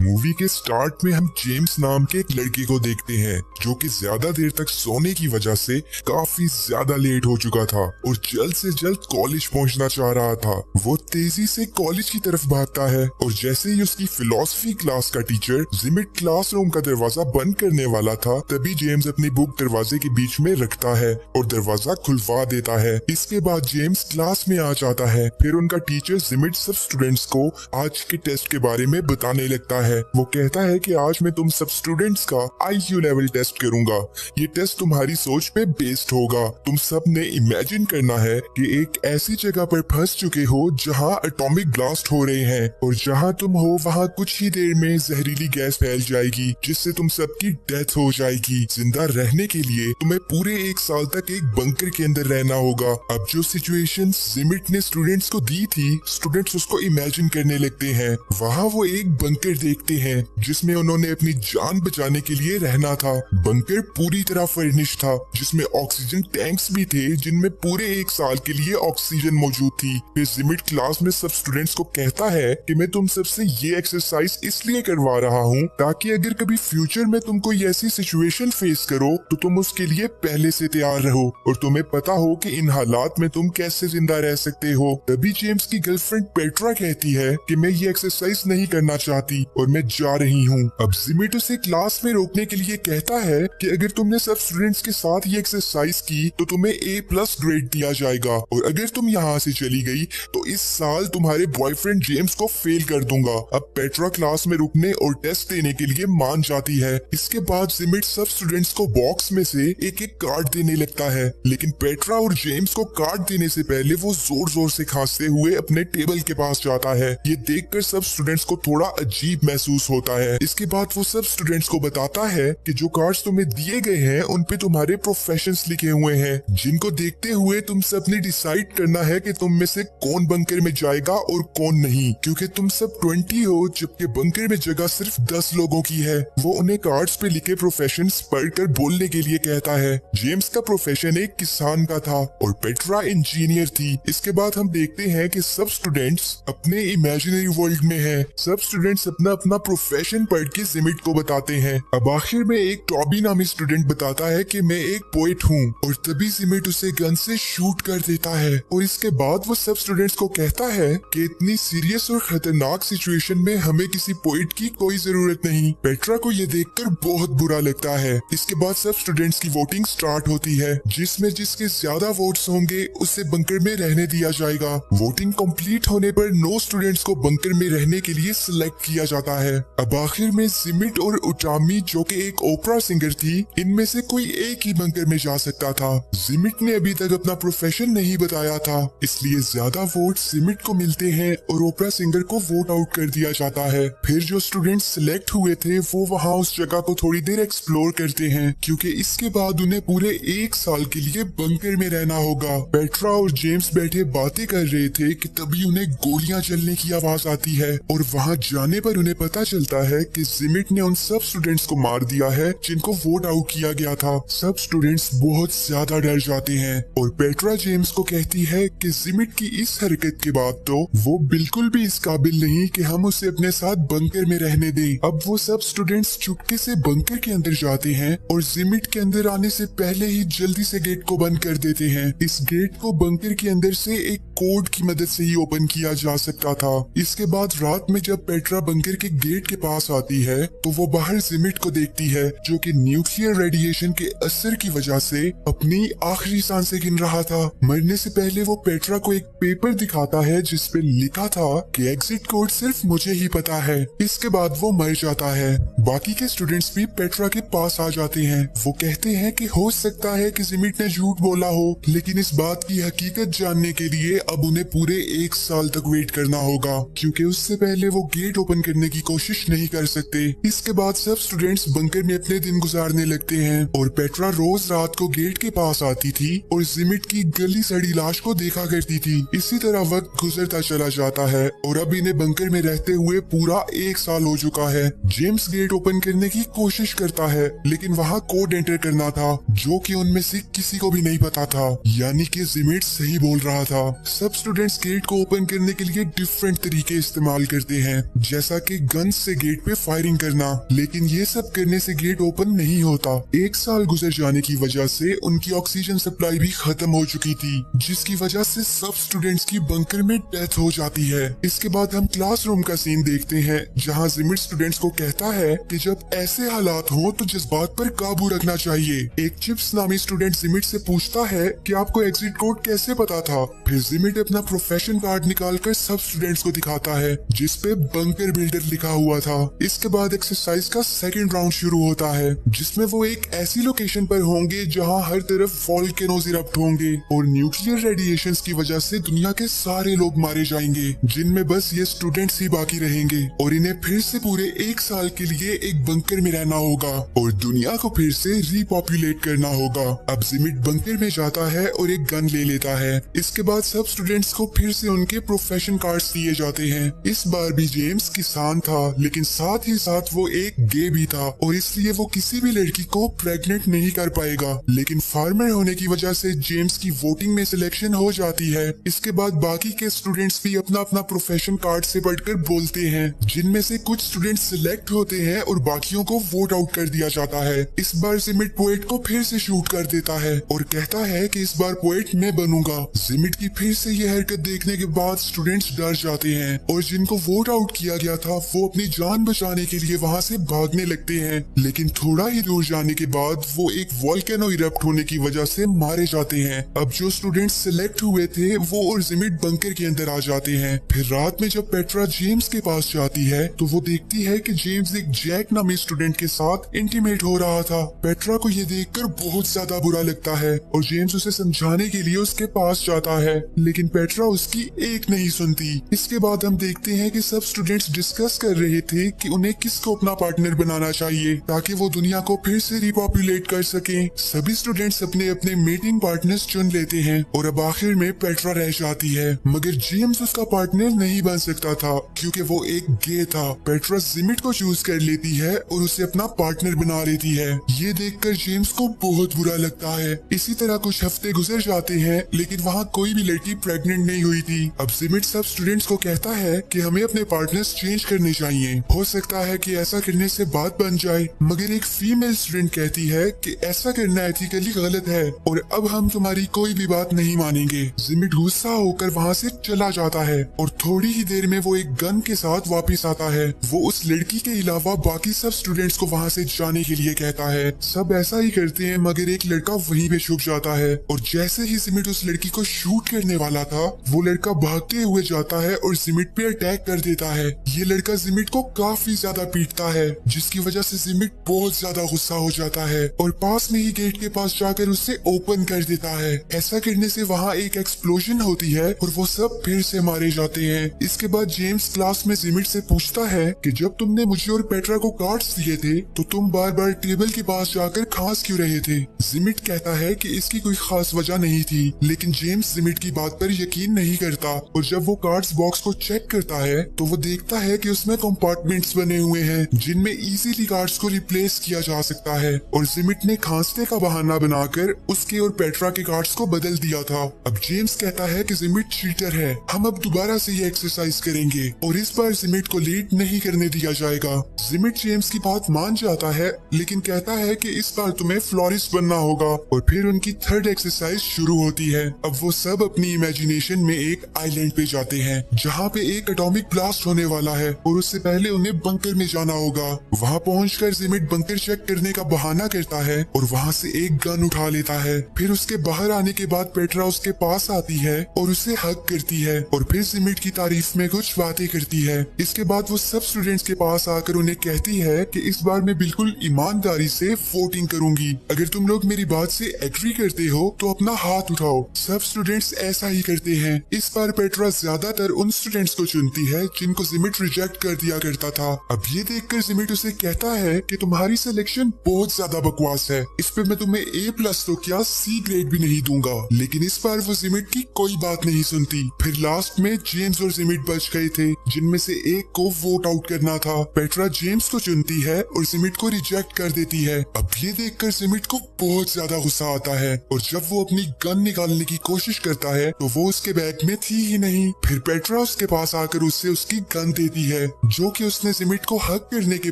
Movie के start में हम जेम्स नाम के एक लड़के को देखते हैं जो कि ज्यादा देर तक सोने की वजह से काफी ज्यादा लेट हो चुका था और जल्द से जल्द कॉलेज पहुंचना चाह रहा था। वो तेजी से कॉलेज की तरफ भागता है और जैसे ही उसकी फिलॉसफी क्लास का टीचर जिमिट क्लासरूम का दरवाजा बंद करने वाला था, तभी जेम्स अपनी बुक दरवाजे के बीच में रखता है और दरवाजा खुलवा देता है। इसके बाद जेम्स क्लास में आ जाता है। फिर उनका टीचर जिमिट सब स्टूडेंट्स को आज के टेस्ट के बारे में बताने लगता है। वो कहता है कि आज मैं तुम सब स्टूडेंट्स का IQ लेवल टेस्ट करूंगा। ये टेस्ट तुम्हारी सोच पे बेस्ड होगा। तुम सब ने इमेजिन करना है कि एक ऐसी जगह पर फंस चुके हो जहां एटॉमिक ब्लास्ट हो रहे हैं और जहां तुम हो वहां कुछ ही देर में जहरीली गैस फैल जाएगी जिससे तुम सबकी डेथ हो जाएगी। जिंदा रहने के लिए तुम्हें पूरे 1 साल तक एक बंकर के अंदर रहना होगा। अब जो सिचुएशन जिमिट ने स्टूडेंट्स को दी थी, स्टूडेंट्स उसको इमेजिन करने लगते हैं। वहाँ वो एक बंकर देखते हैं जिसमें उन्होंने अपनी जान बचाने के लिए रहना था। बंकर पूरी तरह फर्निश था जिसमें ऑक्सीजन टैंक्स भी थे जिनमें पूरे 1 साल के लिए ऑक्सीजन मौजूद थी। फिर जिमिट क्लास में सब स्टूडेंट्स को कहता है कि मैं तुम सबसे ये एक्सरसाइज इसलिए करवा रहा हूँ ताकि अगर कभी फ्यूचर में तुम कोई ऐसी सिचुएशन फेस करो तो तुम उसके लिए पहले से तैयार रहो और तुम्हें पता हो कि इन हालात में तुम कैसे जिंदा रह सकते हो। तभी जेम्स की गर्लफ्रेंड पेट्रा कहती है कि मैं ये एक्सरसाइज नहीं करना चाहती और मैं जा रही हूँ। अब जिमिट उसे क्लास में रोकने के लिए कहता है कि अगर तुमने सब स्टूडेंट्स के साथ ये एक्सरसाइज की तो तुम्हें A+ ग्रेड दिया जाएगा और अगर तुम यहाँ से चली गई तो इस साल तुम्हारे बॉयफ्रेंड जेम्स को फेल कर दूंगा। अब पेट्रा क्लास में रुकने और टेस्ट देने के लिए मान जाती है। इसके बाद जिमिट सब स्टूडेंट्स को बॉक्स में से एक एक कार्ड देने लगता है, लेकिन पेट्रा और जेम्स को कार्ड देने से पहले वो जोर जोर से खांसते हुए अपने टेबल के पास जाता है। ये देखकर सब स्टूडेंट्स को थोड़ा अजीब महसूस होता है। इसके बाद वो सब स्टूडेंट्स को बताता है कि जो कार्ड्स तुम्हें दिए गए हैं उन पे तुम्हारे प्रोफेशंस लिखे हुए हैं, जिनको देखते हुए तुम सब ने डिसाइड करना है कि तुम में से कौन बंकर में जाएगा और कौन नहीं, क्योंकि तुम सब 20 हो जबकि बंकर में जगह सिर्फ 10 लोगों की है। वो उन्हें कार्ड्स पे लिखे प्रोफेशंस पढ़कर बोलने के लिए कहता है। जेम्स का प्रोफेशन एक किसान का था और पेट्रा इंजीनियर थी। इसके बाद हम देखते हैं कि सब स्टूडेंट्स अपने इमेजिनरी वर्ल्ड में हैं। सब स्टूडेंट्स अपना अपना प्रोफेशन पढ़ के जिमिट को बताते हैं। अब आखिर में एक टॉबी नामी स्टूडेंट बताता है कि मैं एक पोएट हूँ और तभी जिमिट उसे गन से शूट कर देता है। और इसके बाद वो सब स्टूडेंट्स को कहता है कि इतनी सीरियस और खतरनाक सिचुएशन में हमें किसी पोएट की कोई जरूरत नहीं। पेट्रा को ये देखकर बहुत बुरा लगता है। इसके बाद सब स्टूडेंट्स की वोटिंग स्टार्ट होती है जिसमें जिसके ज्यादा वोट्स होंगे उसे बंकर में रहने दिया जाएगा। वोटिंग कंप्लीट होने पर 9 स्टूडेंट्स को बंकर में रहने के लिए सिलेक्ट किया जाता है। अब आखिर में जिमिट और उटामी जो कि एक ओपरा सिंगर थी, इनमें से कोई एक ही बंकर में जा सकता था। जिमिट ने अभी तक अपना प्रोफेशन नहीं बताया था, इसलिए ज्यादा वोट जिमिट को मिलते हैं और ओपरा सिंगर को वोट आउट कर दिया जाता है। फिर जो स्टूडेंट्स सिलेक्ट हुए थे वो वहाँ उस जगह को थोड़ी देर एक्सप्लोर करते हैं क्योंकि इसके बाद उन्हें पूरे 1 साल के लिए बंकर में रहना होगा। पेट्रा और जेम्स बैठे बातें कर रहे थे कि तभी उन्हें गोलियां चलने की आवाज आती है और वहां जाने पर उन्हें पता चलता है कि जिमिट ने उन सब स्टूडेंट्स को मार दिया है जिनको वोट आउट किया गया था। सब स्टूडेंट्स बहुत ज्यादा डर जाते हैं और पेट्रा जेम्स को कहती है कि जिमिट की इस हरकत के बाद तो वो बिल्कुल भी इस काबिल नहीं कि हम उसे अपने साथ बंकर में रहने दें। अब वो सब स्टूडेंट्स चुपके से बंकर के अंदर जाते हैं और जिमिट के अंदर आने से पहले ही जल्दी से गेट को बंद कर देते हैं। इस गेट को बंकर के अंदर से एक कोड की मदद से ही ओपन किया जा सकता था। इसके बाद रात में जब पेट्रा बंकर के गेट के पास आती है तो वो बाहर जिमिट को देखती है जो कि न्यूक्लियर रेडिएशन के असर की वजह से अपनी आखिरी सांसें गिन रहा था। मरने से पहले वो पेट्रा को एक पेपर दिखाता है जिसपे लिखा था कि एग्जिट कोड सिर्फ मुझे ही पता है। इसके बाद वो मर जाता है। बाकी के स्टूडेंट्स भी पेट्रा के पास आ जाते हैं। वो कहते हैं कि हो सकता है कि जिमिट ने झूठ बोला हो, लेकिन इस बात की हकीकत जानने के लिए अब उन्हें पूरे 1 साल तक वेट करना होगा क्योंकि उससे पहले वो गेट ओपन करने की कोशिश नहीं कर सकते। इसके बाद सब स्टूडेंट्स बंकर में अपने दिन गुजारने लगते हैं और पेट्रा रोज रात को गेट के पास आती थी और जिमिट की गली सड़ी लाश को देखा करती थी। इसी तरह वक्त गुजरता चला जाता है और अब इन्हें बंकर में रहते हुए पूरा 1 साल हो चुका है। जेम्स गेट ओपन करने की कोशिश करता है लेकिन वहाँ कोड एंटर करना था जो कि उनमें से किसी को भी नहीं पता था, यानी कि जिमिट सही बोल रहा था। सब स्टूडेंट्स गेट को ओपन करने के लिए डिफरेंट तरीके इस्तेमाल करते हैं जैसा कि गन से गेट पे फायरिंग करना, लेकिन ये सब करने से गेट ओपन नहीं होता। 1 साल गुजर जाने की वजह से उनकी ऑक्सीजन सप्लाई भी खत्म हो चुकी थी, जिसकी वजह से सब स्टूडेंट्स की बंकर में डेथ हो जाती है। इसके बाद हम क्लासरूम का सीन देखते हैं, जहाँ जिमिट स्टूडेंट्स को कहता है कि जब ऐसे हालात हो तो जज्बात पर काबू रखना चाहिए। एक चिप्स नामी स्टूडेंट जिमिट से पूछता है कि आपको एग्जिट कोड कैसे पता था। फिर जिमिट अपना प्रोफेशन कार्ड निकालकर सब स्टूडेंट्स को दिखाता है, जिसपे बंकर बिल्डर लिखा हुआ था। इसके बाद एक्सरसाइज का सेकंड राउंड शुरू होता है, जिसमें वो एक ऐसी लोकेशन पर होंगे जहां हर तरफ वोल्केनोज इरप्ट होंगे और न्यूक्लियर रेडिएशंस की वजह से दुनिया के सारे लोग मारे जाएंगे, जिनमें बस ये स्टूडेंट्स ही बाकी रहेंगे और इन्हें फिर से पूरे 1 साल के लिए एक बंकर में रहना होगा और दुनिया को फिर से रिपॉपुलेट करना होगा। अब जिमिट बंकर में जाता है और एक गन ले लेता है। इसके बाद सब स्टूडेंट्स को फिर से उनके प्रोफेशन कार्ड्स दिए जाते हैं। इस बार भी जेम्स किसान था, लेकिन साथ ही साथ वो एक गे भी था और इसलिए वो किसी भी लड़की को प्रेग्नेंट नहीं कर पाएगा। लेकिन फार्मर होने की वजह से जेम्स की वोटिंग में सिलेक्शन हो जाती है। इसके बाद बाकी के स्टूडेंट्स भी अपना अपना प्रोफेशन कार्ड से पढ़कर बोलते हैं, जिनमें से कुछ स्टूडेंट्स सिलेक्ट होते हैं और बाकियों को वोट आउट कर दिया जाता है। इस बार जिमिट पोएट को फिर से शूट कर देता है और कहता है कि इस बार पोएट मैं बनूंगा। जिमिट की फिर से ये हरकत देखने के बाद स्टूडेंट्स डर जाते हैं और जिनको वोट आउट किया गया था वो अपनी जान बचाने के लिए वहाँ से भागने लगते हैं। लेकिन थोड़ा ही दूर जाने के बाद वो एक वोल्केनो इरप्ट होने की वजह से मारे जाते हैं। अब जो स्टूडेंट्स सिलेक्ट हुए थे वो और जिमिट बंकर के अंदर आ जाते हैं। फिर रात में जब पेट्रा जेम्स के पास जाती है तो वो देखती है कि जेम्स एक जैक नामी स्टूडेंट के साथ इंटीमेट हो रहा था। पेट्रा को ये देखकर बहुत ज्यादा बुरा लगता है और जेम्स उसे समझाने के लिए उसके पास जाता है, लेकिन पेट्रा उसकी एक नहीं सुनती। इसके बाद हम देखते हैं कि सब स्टूडेंट्स डिस्कस कर रहे थे कि उन्हें किसको अपना पार्टनर बनाना चाहिए ताकि वो दुनिया को फिर से रिपॉपुलेट कर सके। सभी स्टूडेंट्स अपने अपने मीटिंग पार्टनर्स चुन लेते हैं और अब आखिर में पेट्रा रह जाती है, मगर जेम्स उसका पार्टनर नहीं बन सकता था क्योंकि वो एक गे था। पेट्रा जिमिट को चूज कर लेती है और उसे अपना पार्टनर बना लेती है। ये देखकर जेम्स को बहुत बुरा लगता है। इसी तरह कुछ हफ्ते गुजर जाते हैं, लेकिन वहाँ कोई भी लड़की प्रेग्नेंट नहीं हुई थी। अब जिमिट सब स्टूडेंट्स को कहता है कि हमें अपने पार्टनर्स चेंज करने चाहिए, हो सकता है कि ऐसा करने से बात बन जाए। मगर एक फीमेल स्टूडेंट कहती है कि ऐसा करना एथिकली गलत है और अब हम तुम्हारी कोई भी बात नहीं मानेंगे। जिमिट गुस्सा होकर वहाँ से चला जाता है और थोड़ी ही देर में वो एक गन के साथ वापस आता है। वो उस लड़की के अलावा बाकी सब स्टूडेंट्स को वहाँ से जाने के लिए कहता है। सब ऐसा ही करते हैं, मगर एक लड़का वहीं पे छुप जाता है और जैसे ही जिमिट उस लड़की को शूट करने वाला था, वो लड़का भागते हुए जाता है और जिमिट पे अटैक कर देता है। ये लड़का जिमिट को काफी ज्यादा पीटता है, जिसकी वजह से जिमिट बहुत ज्यादा गुस्सा हो जाता है और पास में ही गेट के पास जाकर उसे ओपन कर देता है। ऐसा करने से वहाँ एक एक्सप्लोजन होती है और वो सब फिर से मारे जाते हैं। इसके बाद जेम्स क्लास में जिमिट से पूछता है कि जब तुमने मुझे और पेट्रा को कार्ड्स दिए थे तो तुम बार बार टेबल के पास जाकर खांस क्यों रहे थे। जिमिट कहता है कि इसकी कोई खास वजह नहीं थी, लेकिन जेम्स जिमिट की बात पर यकीन नहीं करता और जब वो कार्ड्स बॉक्स को चेक करता है तो वो देखता है कि उसमें कंपार्टमेंट्स बने हुए हैं जिनमें इजीली कार्ड्स को रिप्लेस किया जा सकता है और जिमिट ने खांसने का बहाना बनाकर उसके और पेट्रा के कार्ड्स को बदल दिया था। अब जेम्स कहता है कि जिमिट चीटर है, हम अब दोबारा से ये एक्सरसाइज करेंगे और इस बार जिमिट को लीड नहीं करने दिया जाएगा। जिमिट जेम्स की बात मान जाता है, लेकिन कहता है कि इस बार तुम्हें फ्लोरिस्ट बनना होगा और फिर उनकी थर्ड एक्सरसाइज शुरू होती है। अब वो सब अपनी इमेजिनेशन में एक आइलैंड पे जाते हैं जहाँ पे एक एटॉमिक ब्लास्ट होने वाला है और उससे पहले उन्हें बंकर में जाना होगा। वहाँ पहुंचकर जिमिट बंकर चेक करने का बहाना करता है और वहाँ से एक गन उठा लेता है। फिर उसके बाहर आने के बाद पेट्रा उसके पास आती है और उसे हग करती है और फिर जिमिट की तारीफ में कुछ बातें करती है। इसके बाद वो सब स्टूडेंट्स के पास आकर उन्हें कहती है कि इस बार मैं बिल्कुल ईमानदारी से वोटिंग करूंगी, अगर तुम लोग मेरी बात से एग्री करते हो तो अपना हाथ उठाओ। सब स्टूडेंट्स ऐसा ही करते हैं। इस बार पेट्रा ज्यादातर उन स्टूडेंट्स को चुनती है जिनको जिमिट रिजेक्ट कर दिया करता था। अब ये देखकर जिमिट उसे कहता है कि तुम्हारी सिलेक्शन बहुत ज्यादा बकवास है, इस पे मैं तुम्हें A+ तो क्या C ग्रेड भी नहीं दूंगा। लेकिन इस बार वो जिमिट की कोई बात नहीं सुनती। फिर लास्ट में जेम्स और जिमिट बच गए थे, जिनमें से एक को वोट आउट करना था। पेट्रा जेम्स को चुनती है और जिमिट को रिजेक्ट कर देती है। अब ये देखकर जिमिट को बहुत ज्यादा गुस्सा आता है और जब वो अपनी गन निकालने की कोशिश करता है तो वो उसके बैग में थी ही नहीं। फिर पेट्रा उसके पास आकर उससे उसकी गन देती है, जो कि उसने जिमिट को हक करने के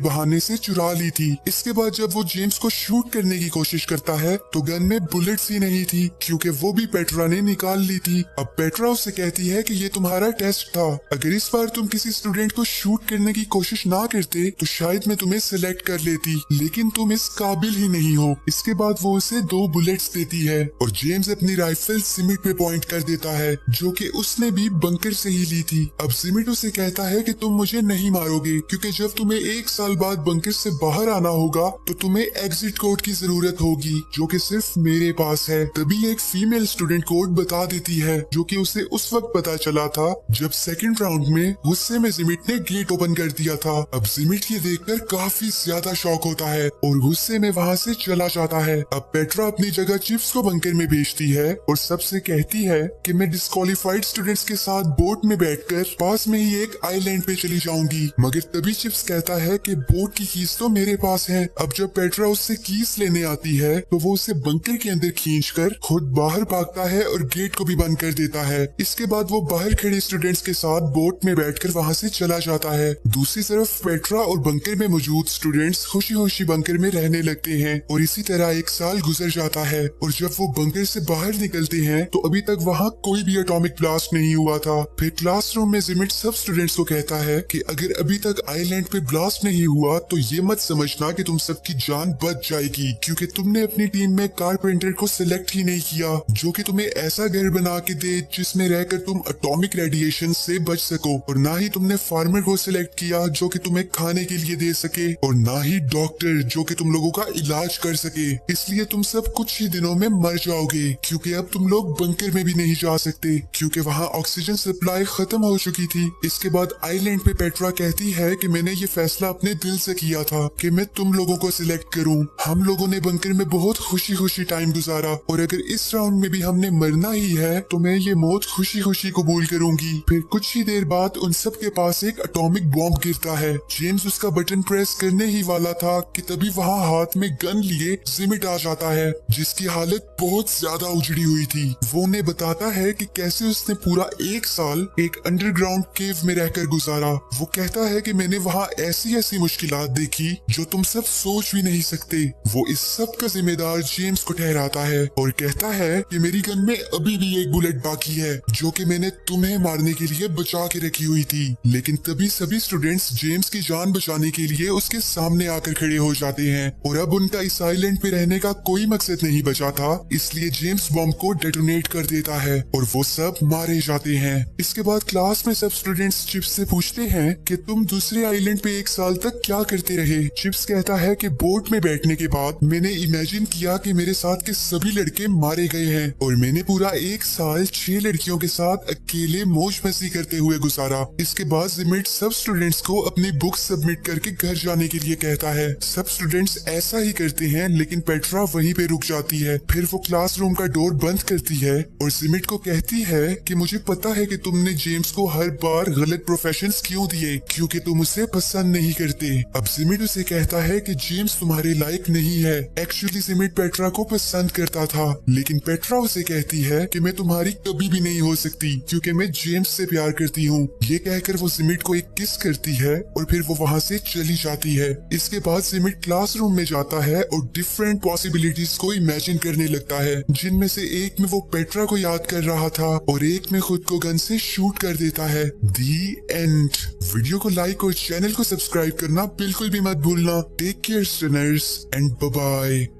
बहाने से चुरा ली थी। इसके बाद जब वो जेम्स को शूट करने की कोशिश करता है तो गन में बुलेट्स ही नहीं थी, क्योंकि वो भी पेट्रा ने निकाल ली थी। अब पेट्रा उससे कहती है कि ये तुम्हारा टेस्ट था, अगर इस बार तुम किसी स्टूडेंट को शूट करने की कोशिश ना करते तो शायद मैं तुम्हें सिलेक्ट कर लेती, लेकिन तुम इस काबिल ही नहीं हो। इसके बाद वो उसे 2 बुलेट्स देती है और जेम्स अपनी राइफल जिमिट पे पॉइंट कर देता है, जो कि उसने भी बंकर से ही ली थी। अब जिमिट उसे कहता है कि तुम मुझे नहीं मारोगे, क्योंकि जब तुम्हें 1 साल बाद बंकर से बाहर आना होगा तो तुम्हें एग्जिट कोड की जरूरत होगी, जो कि सिर्फ मेरे पास है। तभी एक फीमेल स्टूडेंट कोड बता देती है, जो कि उसे उस वक्त पता चला था जब सेकंड राउंड में गुस्से में जिमिट ने गेट ओपन कर दिया था। अब जिमिट ये देखकर काफी ज्यादा शॉक होता है और गुस्से में वहाँ से चला जाता है। अब पेट्रा अपनी जगह चिप्स को बंकर में भेजती है और सबसे कहती है कि मैं डिस्क्वालिफाइड स्टूडेंट्स के साथ बोट में बैठकर पास में ही एक आइलैंड पे चली जाऊंगी, मगर तभी चिप्स कहता है कि बोट की कीज तो मेरे पास है। अब जब पेट्रा उससे कीज लेने आती है तो वो उसे बंकर के अंदर खींचकर खुद बाहर भागता है और गेट को भी बंद कर देता है। इसके बाद वो बाहर खड़े स्टूडेंट्स के साथ बोट में बैठकर वहाँ से चला जाता है। दूसरी तरफ पेट्रा और बंकर में मौजूद स्टूडेंट्स खुशी खुशी बंकर में रहने लगते हैं और इसी तरह 1 साल गुजर जाता है और जब वो बंकर से बाहर निकलते हैं तो अभी तक वहाँ कोई भी एटॉमिक ब्लास्ट नहीं हुआ था। फिर क्लासरूम में जिमिट सब स्टूडेंट्स को कहता है कि अगर अभी तक आइलैंड पे ब्लास्ट नहीं हुआ तो ये मत समझना कि तुम सबकी जान बच जाएगी, क्योंकि तुमने अपनी टीम में कारपेंटर को सिलेक्ट ही नहीं किया, जो कि तुम्हें ऐसा घर बना के दे जिसमें रहकर तुम एटॉमिक रेडिएशन से बच सको, और ना ही तुमने फार्मर को सिलेक्ट किया जो कि तुम्हें खाने के लिए दे सके, और ना ही डॉक्टर जो कि तुम लोगों का इलाज कर सके। इसलिए तुम सब कुछ ही दिनों में मर जाओगे, क्योंकि अब तुम लोग बंकर में भी नहीं जा सकते, क्योंकि वहाँ ऑक्सीजन सप्लाई खत्म हो चुकी थी। इसके बाद आइलैंड पे पेट्रा कहती है कि मैंने ये फैसला अपने दिल से किया था कि मैं तुम लोगों को सिलेक्ट करूं। हम लोगों ने बंकर में बहुत खुशी खुशी टाइम गुजारा और अगर इस राउंड में भी हमने मरना ही है तो मैं ये मौत खुशी खुशी कबूल करूंगी। फिर कुछ ही देर बाद उन सब के पास एक एटॉमिक बॉम्ब गिरता है। जेम्स उसका बटन प्रेस करने ही वाला था कि तभी वहाँ हाथ में गन लिए जिमिट आ जाता है, जिसकी हालत बहुत ज्यादा उजड़ी हुई थी। वो उन्हें बताता है कि कैसे उसने पूरा 1 साल एक अंडरग्राउंड केव में रहकर गुजारा। वो कहता है कि मैंने वहाँ ऐसी ऐसी मुश्किलात देखी जो तुम सब सोच भी नहीं सकते। वो इस सब का जिम्मेदार जेम्स को ठहराता है और कहता है कि मेरी गन में अभी भी एक बुलेट बाकी है जो कि मैंने तुम्हें मारने के लिए बचा के रखी हुई थी। लेकिन तभी सभी स्टूडेंट्स जेम्स की जान बचाने के लिए उसके सामने आकर खड़े हो जाते हैं और अब उनका इस आइलैंड पे रहने का कोई मकसद नहीं बचा था, इसलिए जेम्स बॉम्ब को डेटोनेट कर देता है और वो सब मारे जाते हैं। इसके बाद क्लास में सब स्टूडेंट्स चिप्स से पूछते हैं कि तुम दूसरे आइलैंड पे 1 साल तक क्या करते रहे। चिप्स कहता है कि बोट में बैठने के बाद मैंने इमेजिन किया कि मेरे साथ के सभी लड़के मारे गए हैं और मैंने पूरा 1 साल 6 लड़कियों के साथ अकेले मौज मस्ती करते हुए गुजारा। इसके बाद जिमिट सब स्टूडेंट्स को अपनी बुक सबमिट करके घर जाने के लिए कहता है। सब स्टूडेंट्स ऐसा ही करते हैं, लेकिन पेट्रा वहीं पे रुक जाती है। फिर वो क्लासरूम का डोर बंद करती है और जिमिट को कहती है कि मुझे पता है कि तुमने जेम्स को हर बार गलत प्रोफेशंस क्यों दिए, क्योंकि तुम उसे पसंद नहीं करते। अब जिमिट उसे कहता है कि जेम्स तुम्हारे लायक नहीं है। एक्चुअली जिमिट पेट्रा को पसंद करता था, लेकिन पेट्रा उसे कहती है कि मैं तुम्हारी कभी भी नहीं हो सकती क्योंकि मैं जेम्स से प्यार करती हूँ। ये कहकर वो जिमिट को एक किस करती है और फिर वो वहाँ से चली जाती है। इसके बाद जिमिट क्लासरूम में जाता है और डिफरेंट पॉसिबिलिटीज को इमेजिन करने लगता है, जिनमें से एक में वो पेट्रा को याद कर रहा था और एक में खुद को गन से शूट कर देता है। The end. वीडियो को लाइक और चैनल को सब्सक्राइब करना बिल्कुल भी मत भूलना। Take care stunners and bye bye.